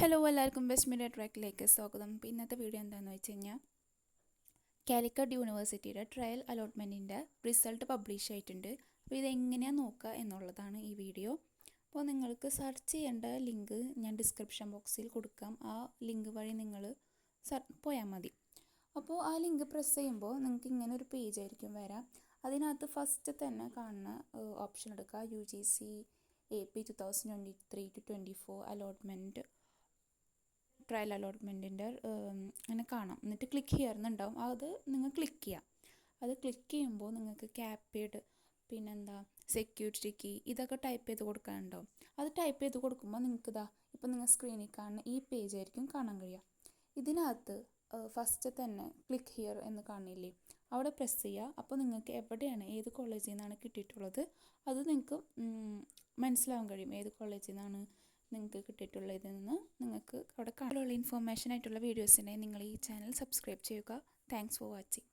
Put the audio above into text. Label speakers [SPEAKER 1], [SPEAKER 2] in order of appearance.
[SPEAKER 1] Hello എല്ലാവർക്കും best media ട്രാക്കിലേക്ക് സ്വാഗതം. ഇപ്പോൾ ഇന്നത്തെ വീഡിയോ എന്താണെന്ന് വെച്ച് കഴിഞ്ഞാൽ കാലിക്കറ്റ് യൂണിവേഴ്സിറ്റിയുടെ ട്രയൽ അലോട്ട്മെൻറ്റിൻ്റെ റിസൾട്ട് പബ്ലിഷ് ആയിട്ടുണ്ട്. അപ്പോൾ ഇതെങ്ങനെയാണ് നോക്കുക എന്നുള്ളതാണ് ഈ വീഡിയോ. അപ്പോൾ നിങ്ങൾക്ക് സെർച്ച് ചെയ്യേണ്ട ലിങ്ക് ഞാൻ ഡിസ്ക്രിപ്ഷൻ ബോക്സിൽ കൊടുക്കാം. ആ ലിങ്ക് വഴി നിങ്ങൾ പോയാൽ മതി. അപ്പോൾ ആ ലിങ്ക് പ്രസ് ചെയ്യുമ്പോൾ നിങ്ങൾക്ക് ഇങ്ങനെ ഒരു പേജ് ആയിരിക്കും വരാം. അതിനകത്ത് ഫസ്റ്റ് തന്നെ കാണുന്ന ഓപ്ഷൻ എടുക്കുക, UGC AP 2023-24 അലോട്ട്മെൻറ്റ് ട്രയൽ അലോട്ട്മെൻറ്റിൻ്റെ അങ്ങനെ കാണാം. എന്നിട്ട് ക്ലിക്ക് ചെയ്യാറുണ്ടാവും, അത് നിങ്ങൾ ക്ലിക്ക് ചെയ്യാം. അത് ക്ലിക്ക് ചെയ്യുമ്പോൾ നിങ്ങൾക്ക് ക്യാപ്ഡ് പിന്നെന്താ സെക്യൂരിറ്റി കീ ഇതൊക്കെ ടൈപ്പ് ചെയ്ത് കൊടുക്കാനുണ്ടാവും. അത് ടൈപ്പ് ചെയ്ത് കൊടുക്കുമ്പോൾ നിങ്ങൾക്ക് ഇപ്പോൾ നിങ്ങൾ സ്ക്രീനിൽ കാണുന്ന ഈ പേജ് ആയിരിക്കും കാണാൻ കഴിയുക. ഇതിനകത്ത് ഫസ്റ്റ് തന്നെ ക്ലിക്ക് ഹിയർ എന്ന് കാണില്ലേ, അവിടെ പ്രസ് ചെയ്യുക. അപ്പോൾ നിങ്ങൾക്ക് എവിടെയാണ് ഏത് കോളേജിൽ നിന്നാണ് കിട്ടിയിട്ടുള്ളത് അത് നിങ്ങൾക്ക് മനസ്സിലാവാൻ കഴിയും. ഏത് കോളേജിൽ നിന്നാണ് നിങ്ങൾക്ക് കിട്ടിയിട്ടുള്ളതെന്ന് നിങ്ങൾക്ക് അവിടെ കാണാനുള്ള ഇൻഫോർമേഷൻ ആയിട്ടുള്ള വീഡിയോസിനെ നിങ്ങൾ ഈ ചാനൽ സബ്സ്ക്രൈബ് ചെയ്യുക. Thanks for watching.